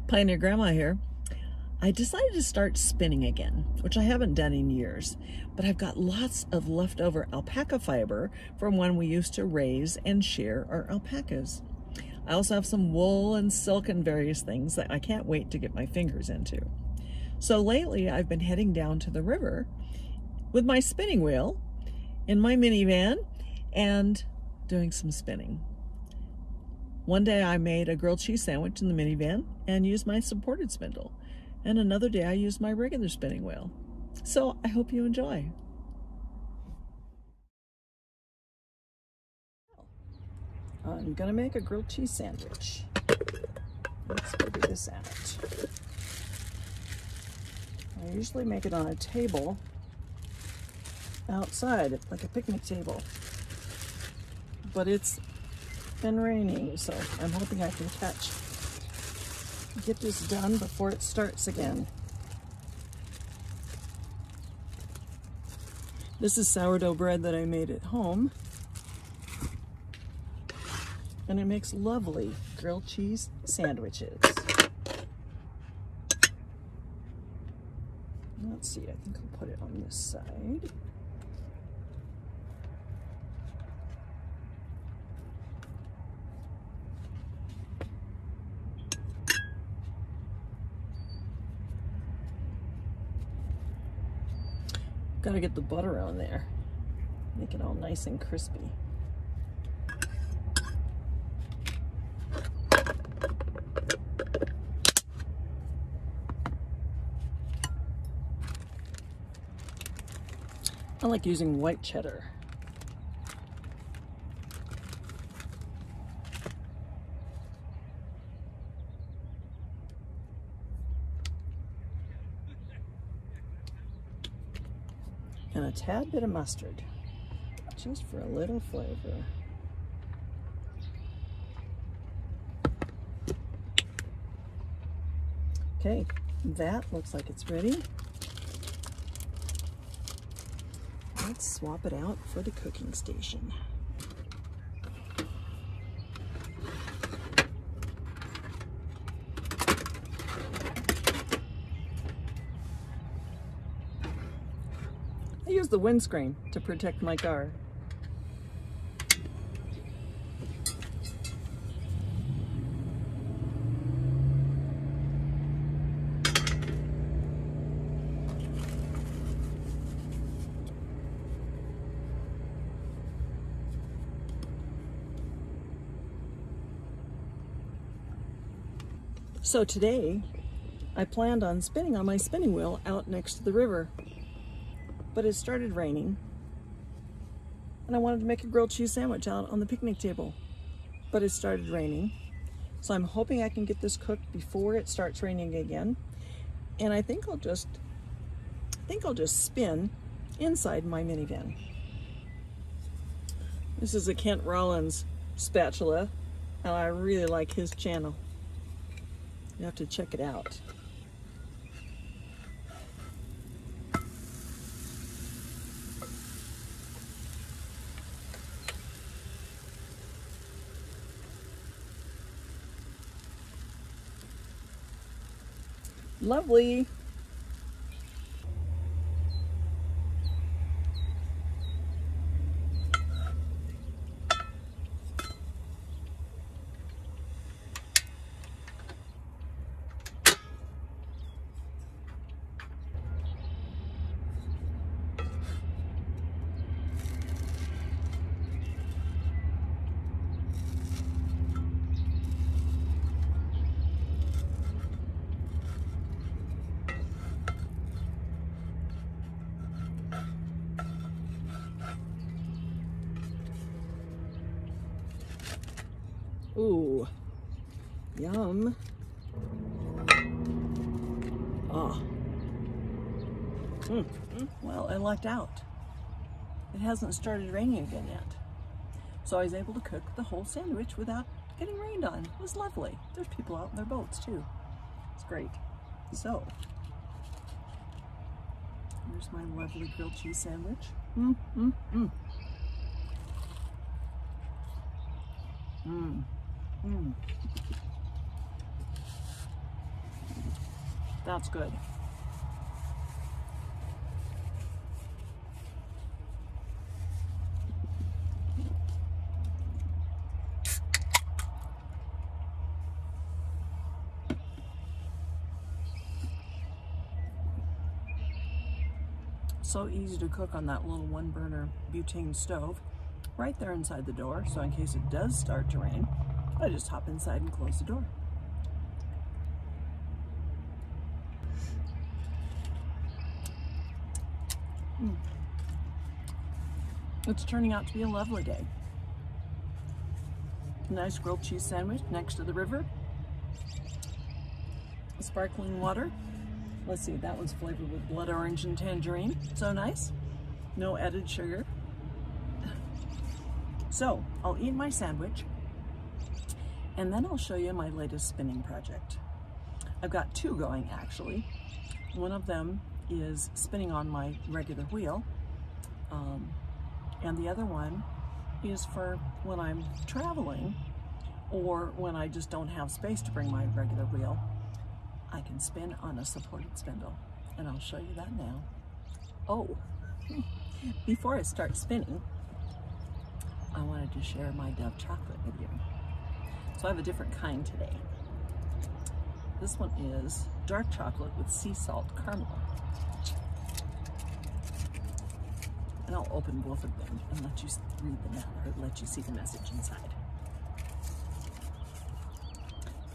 Pioneer Grandma here. I decided to start spinning again, which I haven't done in years, but I've got lots of leftover alpaca fiber from when we used to raise and shear our alpacas. I also have some wool and silk and various things that I can't wait to get my fingers into. So lately I've been heading down to the river with my spinning wheel in my minivan and doing some spinning. One day I made a grilled cheese sandwich in the minivan and used my supported spindle. And another day I used my regular spinning wheel. So I hope you enjoy. I'm gonna make a grilled cheese sandwich. Let's figure this out. I usually make it on a table outside, like a picnic table. But it's been raining, so I'm hoping I can get this done before it starts again. This is sourdough bread that I made at home, and it makes lovely grilled cheese sandwiches. Let's see, I think I'll put it on this side. Gotta get the butter on there, make it all nice and crispy. I like using white cheddar. And a tad bit of mustard, just for a little flavor. Okay, that looks like it's ready. Let's swap it out for the cooking station. I use the windscreen to protect my car. So today, I planned on spinning on my spinning wheel out next to the river. But it started raining, and I wanted to make a grilled cheese sandwich out on the picnic table, but it started raining. So I'm hoping I can get this cooked before it starts raining again. And I think I'll just spin inside my minivan. This is a Kent Rollins spatula, and I really like his channel. You have to check it out. Lovely. Ooh, yum. Oh. Well, I lucked out. It hasn't started raining again yet. So I was able to cook the whole sandwich without getting rained on. It was lovely. There's people out in their boats too. It's great. So, here's my lovely grilled cheese sandwich. That's good. So easy to cook on that little 1-burner butane stove right there inside the door. So in case it does start to rain, I just hop inside and close the door. It's turning out to be a lovely day. A nice grilled cheese sandwich next to the river. Sparkling water. Let's see, that one's flavored with blood orange and tangerine. So nice. No added sugar. So I'll eat my sandwich and then I'll show you my latest spinning project. I've got 2 going actually. One of them is spinning on my regular wheel, and the other one is for when I'm traveling or when I just don't have space to bring my regular wheel. I can spin on a supported spindle, and I'll show you that now. Oh, before I start spinning, I wanted to share my Dove chocolate with you. So I have a different kind today. This one is dark chocolate with sea salt caramel. And I'll open both of them and let you read them out, or let you see the message inside.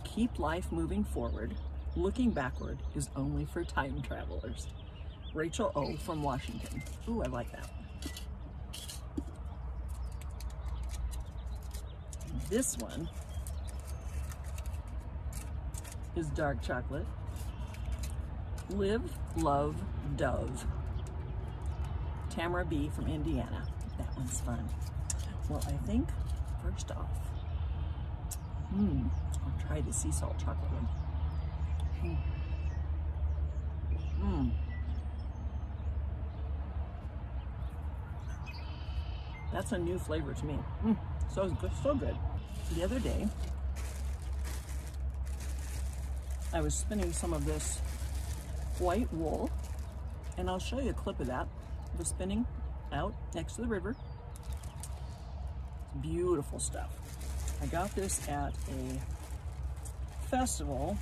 Keep life moving forward. Looking backward is only for time travelers. Rachel O. from Washington. Ooh, I like that. This one is dark chocolate. Live, love, Dove. Tamara B. from Indiana. That one's fun. Well, I think first off, I'll try the sea salt chocolate one. That's a new flavor to me. So good, so good. The other day, I was spinning some of this white wool, and I'll show you a clip of that. The spinning out next to the river. Beautiful stuff. I got this at a festival.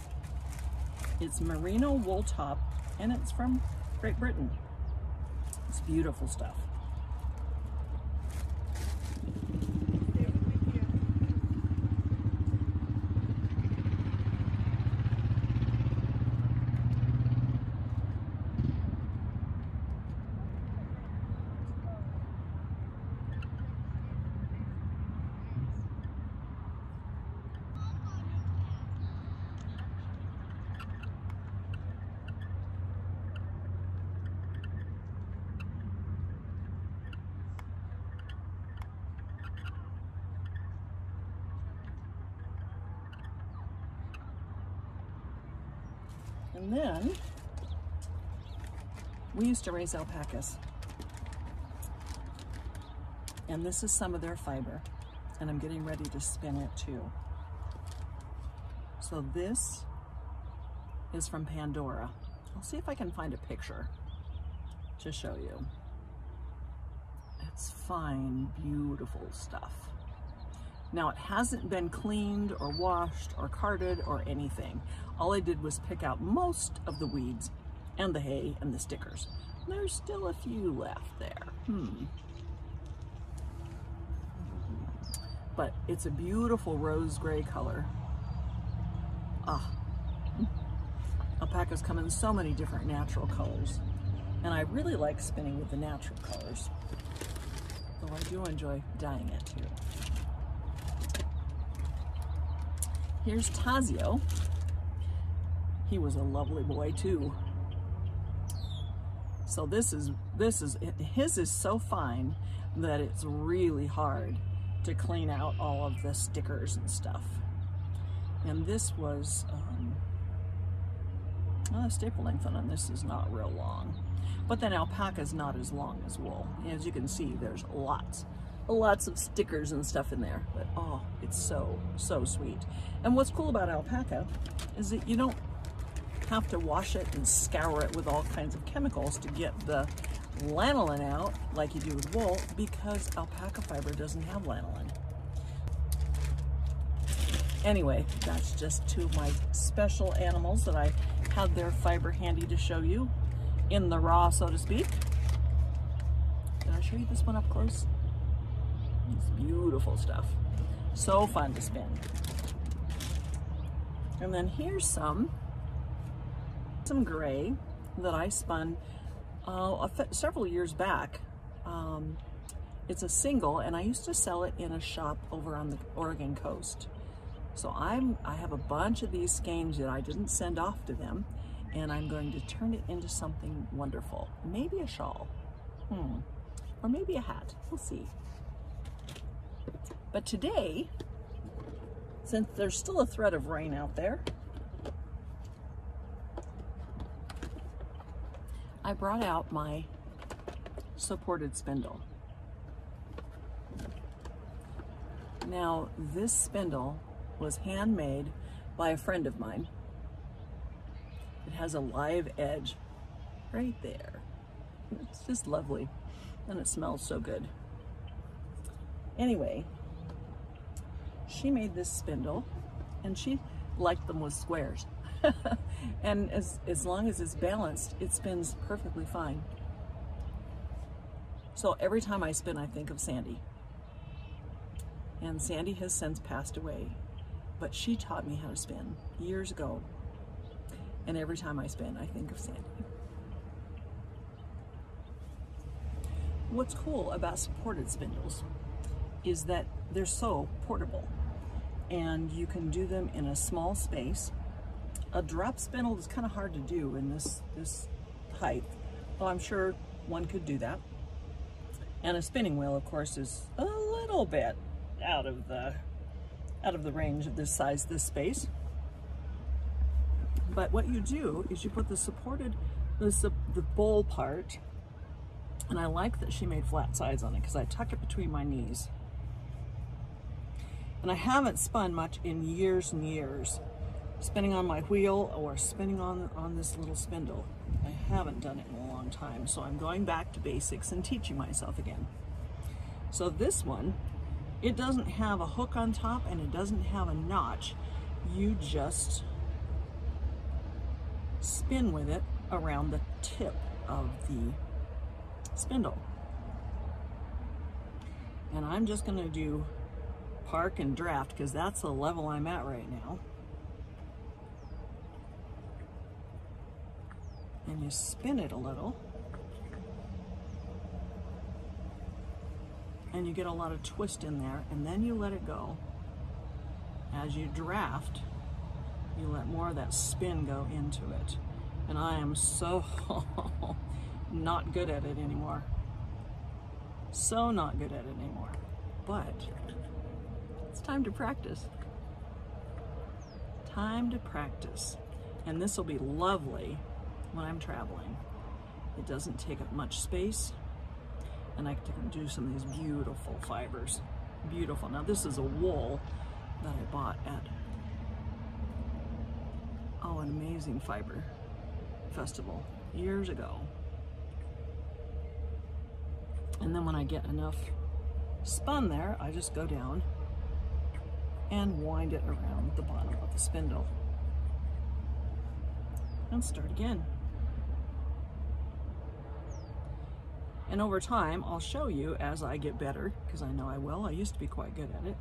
It's merino wool top, and it's from Great Britain. It's beautiful stuff. And then we used to raise alpacas, and this is some of their fiber, and I'm getting ready to spin it too. So this is from Pandora. I'll see if I can find a picture to show you. It's fine, beautiful stuff. Now, it hasn't been cleaned or washed or carded or anything. All I did was pick out most of the weeds and the hay and the stickers. There's still a few left there. But it's a beautiful rose gray color. Alpacas come in so many different natural colors, and I really like spinning with the natural colors, though I do enjoy dyeing it too. Here's Tazio. He was a lovely boy too. So his is so fine that it's really hard to clean out all of the stickers and stuff. And this was, well, the staple length on this is not real long. But then alpaca is not as long as wool. As you can see, there's lots of stickers and stuff in there, but oh, it's so sweet. And what's cool about alpaca is that you don't have to wash it and scour it with all kinds of chemicals to get the lanolin out like you do with wool, because alpaca fiber doesn't have lanolin. Anyway, that's just two of my special animals that I had their fiber handy to show you in the raw, so to speak. Did I show you this one up close? It's beautiful stuff. So fun to spin. And then here's some gray that I spun several years back. It's a single, and I used to sell it in a shop over on the Oregon coast. So I have a bunch of these skeins that I didn't send off to them, and I'm going to turn it into something wonderful. Maybe a shawl, or maybe a hat, we'll see. But today, since there's still a threat of rain out there, I brought out my supported spindle. Now, this spindle was handmade by a friend of mine. It has a live edge right there. It's just lovely, and it smells so good. Anyway, she made this spindle, and she liked them with squares. And as long as it's balanced, it spins perfectly fine. So every time I spin, I think of Sandy. And Sandy has since passed away, but she taught me how to spin years ago. And every time I spin, I think of Sandy. What's cool about supported spindles is that they're so portable, and you can do them in a small space. A drop spindle is kind of hard to do in this height. Well, I'm sure one could do that. And a spinning wheel, of course, is a little bit out of the range of this size, this space. But what you do is you put the bowl part, and I like that she made flat sides on it because I tuck it between my knees. And I haven't spun much in years and years, spinning on my wheel or spinning on this little spindle. I haven't done it in a long time, so I'm going back to basics and teaching myself again. So this one, it doesn't have a hook on top and it doesn't have a notch. You just spin with it around the tip of the spindle. And I'm just going to do park and draft because that's the level I'm at right now. And you spin it a little, and you get a lot of twist in there, and then you let it go. As you draft, you let more of that spin go into it. And I am so not good at it anymore. So not good at it anymore. But it's time to practice. Time to practice. And this will be lovely when I'm traveling. It doesn't take up much space, and I can do some of these beautiful fibers. Beautiful. Now this is a wool that I bought at an amazing fiber festival years ago. And then when I get enough spun there, I just go down and wind it around the bottom of the spindle and start again. And over time, I'll show you as I get better, because I know I will. I used to be quite good at it.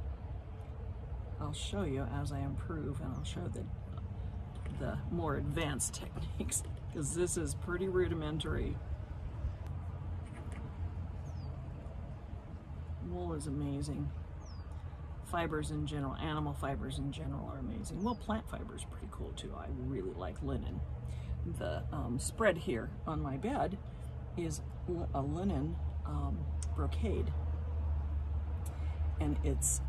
I'll show you as I improve, and I'll show the more advanced techniques, because this is pretty rudimentary. Wool is amazing. Fibers in general, animal fibers in general are amazing. Well, plant fiber is pretty cool too. I really like linen. The spread here on my bed is a linen brocade, and it's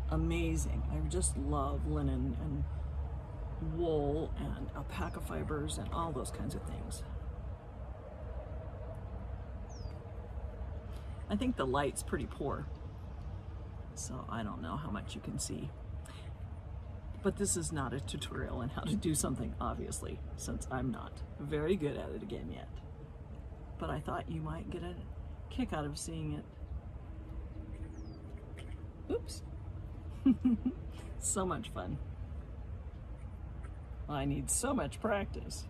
amazing. I just love linen and wool and alpaca fibers and all those kinds of things. I think the light's pretty poor, so I don't know how much you can see. But this is not a tutorial on how to do something, obviously, since I'm not very good at it again yet. But I thought you might get a kick out of seeing it. Oops. So much fun. I need so much practice.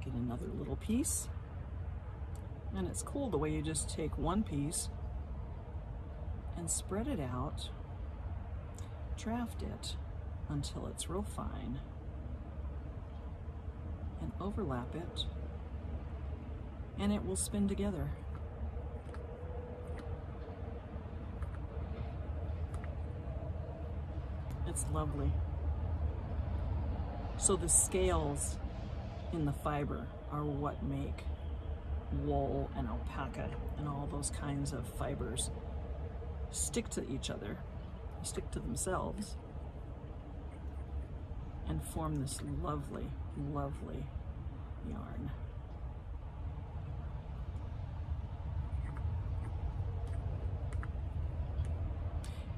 Get another little piece. And it's cool the way you just take one piece and spread it out, draft it until it's real fine, and overlap it, and it will spin together. It's lovely. So the scales in the fiber are what make wool and alpaca and all those kinds of fibers stick to each other, stick to themselves, and form this lovely, lovely yarn.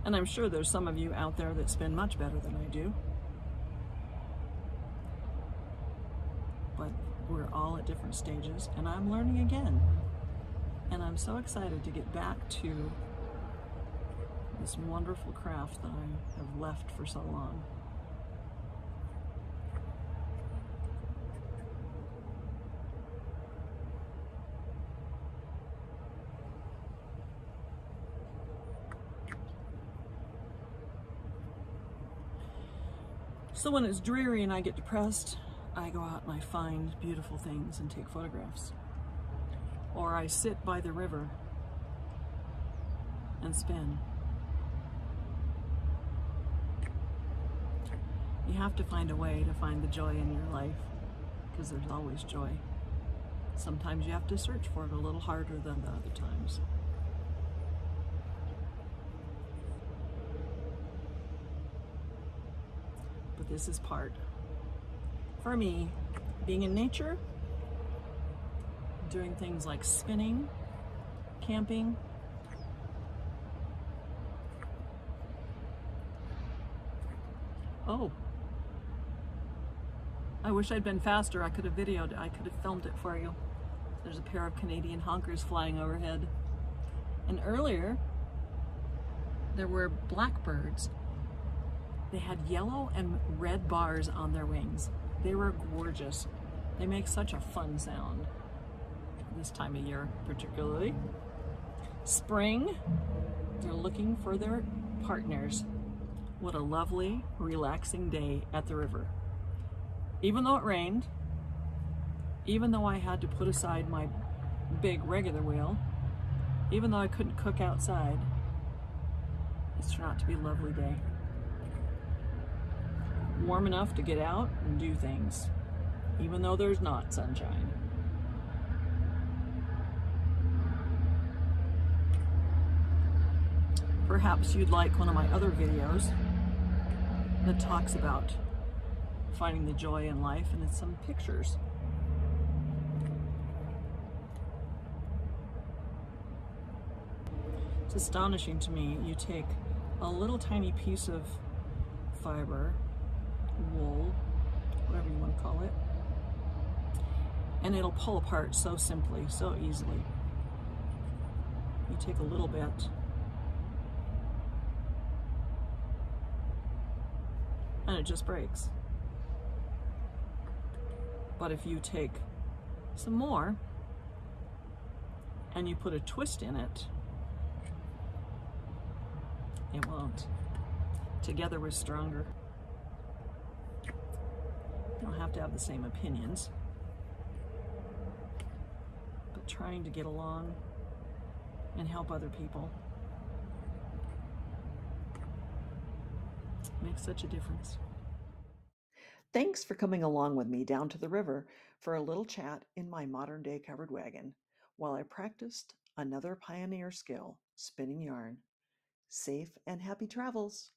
And I'm sure there's some of you out there that spin much better than I do. But we're all at different stages, and I'm learning again. And I'm so excited to get back to this wonderful craft that I have left for so long. So when it's dreary and I get depressed, I go out and I find beautiful things and take photographs. Or I sit by the river and spin. You have to find a way to find the joy in your life, because there's always joy. Sometimes you have to search for it a little harder than the other times. But this is part, for me, being in nature, doing things like spinning, camping. Oh, I wish I'd been faster. I could have videoed, I could have filmed it for you. There's a pair of Canadian honkers flying overhead. And earlier, there were blackbirds. They had yellow and red bars on their wings. They were gorgeous. They make such a fun sound this time of year, particularly. Spring, they're looking for their partners. What a lovely, relaxing day at the river. Even though it rained, even though I had to put aside my big regular wheel, even though I couldn't cook outside, it's turned out to be a lovely day. Warm enough to get out and do things, even though there's not sunshine. Perhaps you'd like one of my other videos that talks about finding the joy in life, and it's some pictures. It's astonishing to me. You take a little tiny piece of fiber, wool, whatever you want to call it, and it'll pull apart so simply, so easily. You take a little bit, and it just breaks. But if you take some more and you put a twist in it, it won't. Together we're stronger. You don't have to have the same opinions, but trying to get along and help other people makes such a difference. Thanks for coming along with me down to the river for a little chat in my modern day covered wagon while I practiced another pioneer skill, spinning yarn. Safe and happy travels.